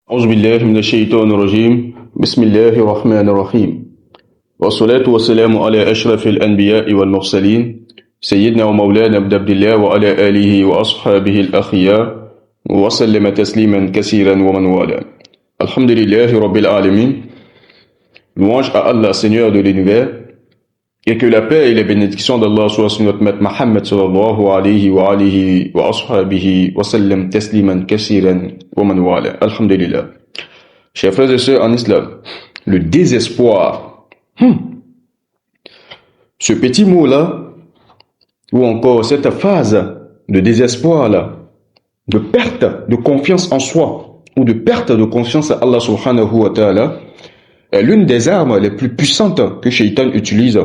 أعوذ بالله من الشيطان الرجيم بسم الله الرحمن الرحيم والصلاة والسلام على أشرف الأنبياء والمرسلين سيدنا ومولانا عبد الله وعلى آله وأصحابه الأخيار وسلم تسليما كثيرا ومن والاه. Alhamdulillahi Rabbil Alamin. Louange à Allah, Seigneur de l'univers, et que la paix et les bénédictions d'Allah soient sur notre maître Muhammad sallallahu alayhi wa alihi wa ashabihi wa sallam tasliman kathiran wa man wala. Alhamdulillah. Chers frères et sœurs en islam, le désespoir. Ce petit mot-là, ou encore cette phase de désespoir-là, de perte de confiance en soi, ou de perte de confiance à Allah subhanahu wa ta'ala, est l'une des armes les plus puissantes que Shaitan utilise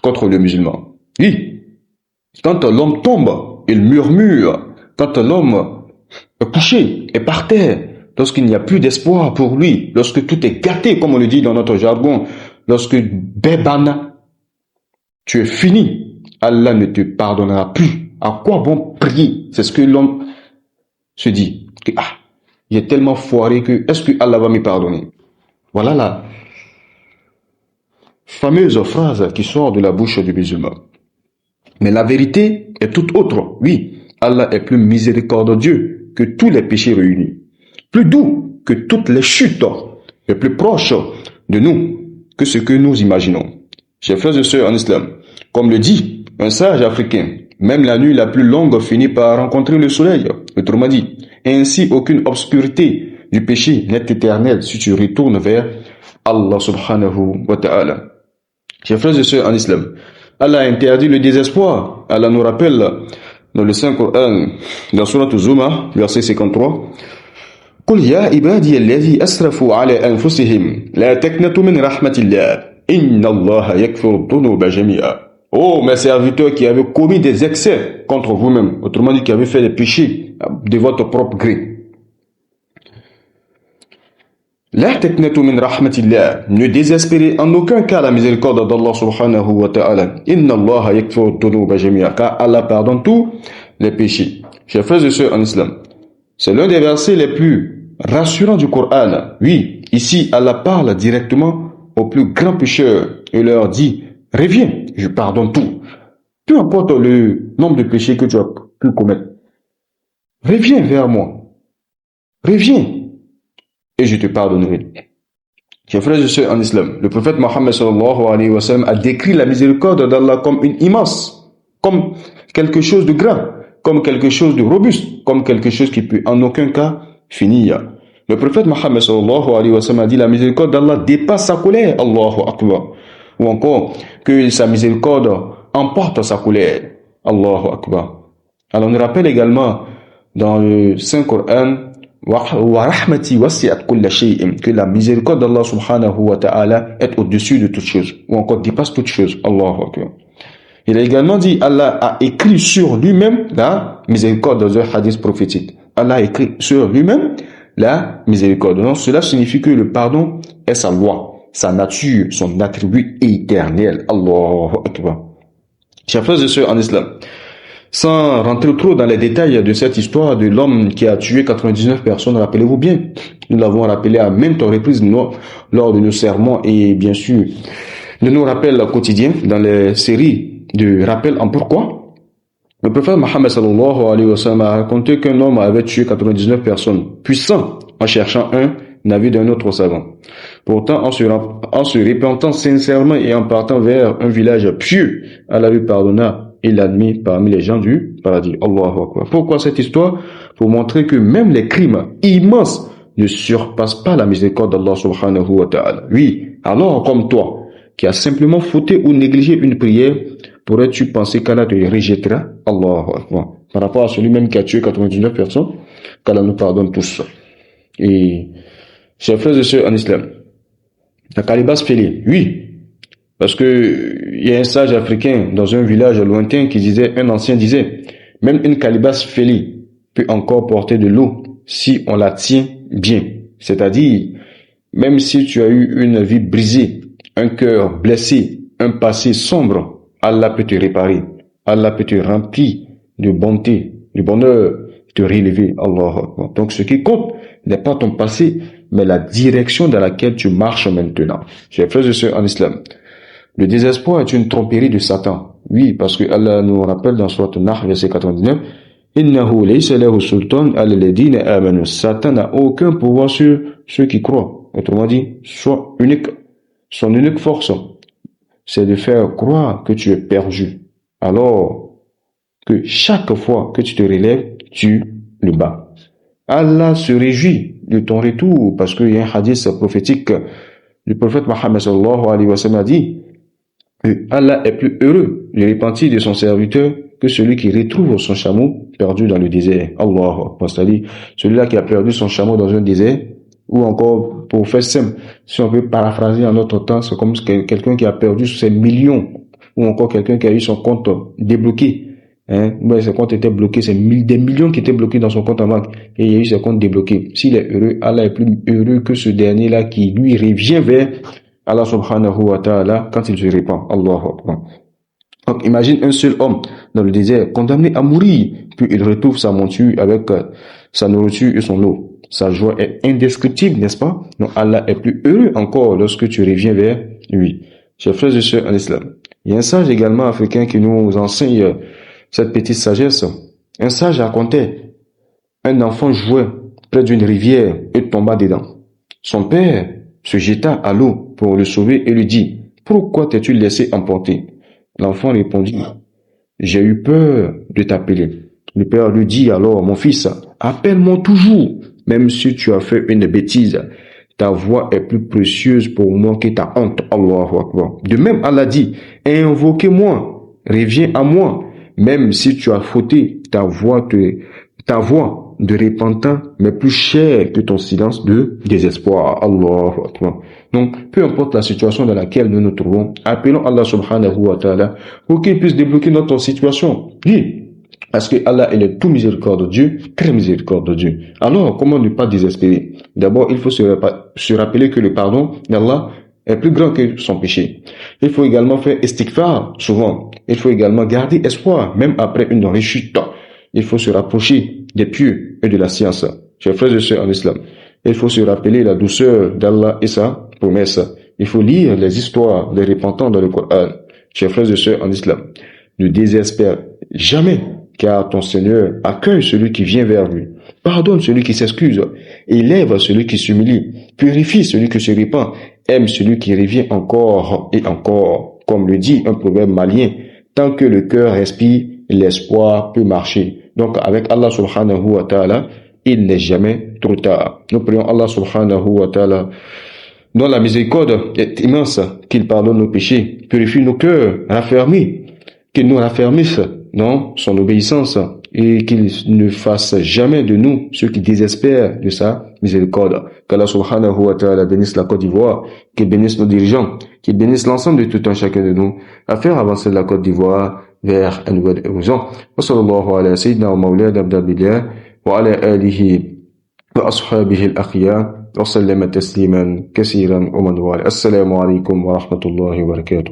contre le musulman. Oui, quand l'homme tombe, il murmure. Quand l'homme est couché, est par terre, lorsqu'il n'y a plus d'espoir pour lui, lorsque tout est gâté, comme on le dit dans notre jargon, lorsque bébana, tu es fini, Allah ne te pardonnera plus. À quoi bon prier? C'est ce que l'homme se dit. J'ai tellement foiré que est-ce que Allah va me pardonner? Voilà la fameuse phrase qui sort de la bouche du musulman. Mais la vérité est toute autre. Oui, Allah est plus miséricordieux que tous les péchés réunis, plus doux que toutes les chutes, et plus proche de nous que ce que nous imaginons. Chers frères et sœurs en islam, comme le dit un sage africain, même la nuit la plus longue finit par rencontrer le soleil. Autrement dit, ainsi aucune obscurité du péché n'est éternelle si tu retournes vers Allah subhanahu wa ta'ala. Chers frères et sœurs en islam, Allah a interdit le désespoir. Allah nous rappelle dans le Saint-Coran, dans Surat Zumar, verset 53, قل يا عبادي الذي أسرفوا على أنفسهم لا تقنطوا من رحمة الله إن الله يغفر الذنوب جميعا. Oh, mes serviteurs qui avaient commis des excès contre vous-même, autrement dit qui avaient fait des péchés de votre propre gré. La taqnatu min rahmatillah, ne désespérez en aucun cas la miséricorde d'Allah subhanahu wa ta'ala. Inna Allah yakfuru dhunuba jami'a, car Allah pardonne tous les péchés. Chers frères et sœurs en islam, c'est l'un des versets les plus rassurants du Coran. Oui, ici Allah parle directement aux plus grands pécheurs et leur dit: reviens, je pardonne tout. Peu importe le nombre de péchés que tu as pu commettre. Reviens vers moi. Reviens. Et je te pardonnerai. Chers frères et sœurs en islam, le prophète Mohammed sallallahu alayhi wa sallam a décrit la miséricorde d'Allah comme une immense, comme quelque chose de grand, comme quelque chose de robuste, comme quelque chose qui peut en aucun cas finir. Le prophète Mohammed sallallahu alayhi wa sallam a dit: la miséricorde d'Allah dépasse sa colère, Allahu Akbar. Ou encore, que sa miséricorde emporte sa colère, Allahu Akbar. Alors on nous rappelle également dans le Saint-Coran, que la miséricorde d'Allah subhanahu wa ta'ala est au-dessus de toutes choses, ou encore dépasse toutes choses. Allahu Akbar. Il a également dit: Allah a écrit sur lui-même la miséricorde dans un hadith prophétique. Allah a écrit sur lui-même la miséricorde. Donc cela signifie que le pardon est sa loi, sa nature, son attribut éternel. Allahu Akbar. Chers frères et sœurs en islam, sans rentrer trop dans les détails de cette histoire de l'homme qui a tué 99 personnes, rappelez-vous bien, nous l'avons rappelé à maintes reprises lors de nos sermons et bien sûr de nos rappels quotidiens dans les séries de rappels en pourquoi. Le prophète Mohammed sallallahu alayhi wa sallam a raconté qu'un homme avait tué 99 personnes, puissant en cherchant un navire d'un autre savant. Pourtant, en se repentant sincèrement et en partant vers un village pieux, Allah lui pardonna et l'admis parmi les gens du paradis. Allahu Akbar. Pourquoi cette histoire? Pour montrer que même les crimes immenses ne surpassent pas la miséricorde d'Allah subhanahu wa ta'ala. Oui, alors comme toi, qui as simplement fauté ou négligé une prière, pourrais-tu penser qu'Allah te rejettera? Allahu Akbar. Par rapport à celui-même qui a tué 99 personnes, qu'Allah nous pardonne tous. Et, chers frères et sœurs en islam, la calebasse fêlée, oui, parce que il y a un sage africain dans un village lointain qui disait, un ancien disait, même une calebasse fêlée peut encore porter de l'eau si on la tient bien. C'est-à-dire, même si tu as eu une vie brisée, un cœur blessé, un passé sombre, Allah peut te réparer. Allah peut te remplir de bonté, de bonheur, te relever. Allah. Donc ce qui compte n'est pas ton passé, mais la direction dans laquelle tu marches maintenant. Chers frères et sœurs en islam, le désespoir est une tromperie de Satan. Oui, parce que Allah nous rappelle dans Sourate An-Nahl, verset 99, Innahu laysa lahu sultan ala alladhina amanu. Satan n'a aucun pouvoir sur ceux qui croient. Autrement dit, son unique force, c'est de faire croire que tu es perdu. Alors que chaque fois que tu te relèves, tu le bats. Allah se réjouit de ton retour parce qu'il y a un hadith prophétique du prophète Mohammed sallallahu alayhi wa sallam a dit que Allah est plus heureux du repenti de son serviteur que celui qui retrouve son chameau perdu dans le désert. Allah, c'est-à-dire celui-là qui a perdu son chameau dans un désert, ou encore, pour faire simple, si on peut paraphraser en notre temps, c'est comme quelqu'un qui a perdu ses millions, ou encore quelqu'un qui a eu son compte débloqué. Ses comptes étaient bloqués, c'est des millions qui étaient bloqués dans son compte en banque, et il y a eu ses comptes débloqués. S'il est heureux, Allah est plus heureux que ce dernier-là qui lui revient vers Allah subhanahu wa ta'ala quand il se répand. Allahu Akbar. Donc imagine un seul homme dans le désert, condamné à mourir, puis il retrouve sa monture avec sa nourriture et son eau. Sa joie est indescriptible, n'est-ce pas? Donc Allah est plus heureux encore lorsque tu reviens vers lui. Chers frères et sœurs en islam, il y a un sage également africain qui nous enseigne cette petite sagesse. Un sage racontait, un enfant jouait près d'une rivière et tomba dedans. Son père se jeta à l'eau pour le sauver et lui dit, « Pourquoi t'es-tu laissé emporter ?» L'enfant répondit, « J'ai eu peur de t'appeler. » Le père lui dit alors, « Mon fils, appelle-moi toujours, même si tu as fait une bêtise. Ta voix est plus précieuse pour moi que ta honte. » Allahu Akbar. De même, Allah dit, « Invoquez-moi, reviens à moi. Même si tu as fauté, ta voix de repentant m'est plus chère que ton silence de désespoir. Allahu Akbar. Donc, peu importe la situation dans laquelle nous nous trouvons, appelons Allah subhanahu wa ta'ala pour qu'il puisse débloquer notre situation. Oui. Parce que Allah est le tout miséricordieux, très miséricordieux. Alors, comment ne pas désespérer? D'abord, il faut se rappeler que le pardon d'Allah est plus grand que son péché. Il faut également faire istighfar souvent. Il faut également garder espoir, même après une rechute. Il faut se rapprocher des pieux et de la science. Chers frères et sœurs en islam, il faut se rappeler la douceur d'Allah et sa promesse. Il faut lire les histoires des repentants dans le Coran. Chers frères et sœurs en islam, ne désespère jamais, car ton Seigneur accueille celui qui vient vers lui, pardonne celui qui s'excuse, élève celui qui s'humilie, purifie celui qui se répand, aime celui qui revient encore et encore. Comme le dit un proverbe malien, tant que le cœur respire, l'espoir peut marcher. Donc avec Allah subhanahu wa ta'ala, il n'est jamais trop tard. Nous prions Allah subhanahu wa ta'ala, dont la miséricorde est immense, qu'il pardonne nos péchés, purifie nos cœurs, qu'il nous raffermisse dans son obéissance et qu'il ne fasse jamais de nous ceux qui désespèrent de sa miséricorde. Qu'Allah subhanahu wa ta'ala bénisse la Côte d'Ivoire, qu'il bénisse nos dirigeants, qu'il bénisse l'ensemble de tout un chacun de nous, à faire avancer la Côte d'Ivoire vers un nouvel horizon. Wa sallallahu ala sayyidina wa mawlana abdallah wa ala alihi wa ashabihi al-akhyar wa sallama tasliman kaseeran wa man wala. Assalamu alaikum wa rahmatullahi wa barakatuh.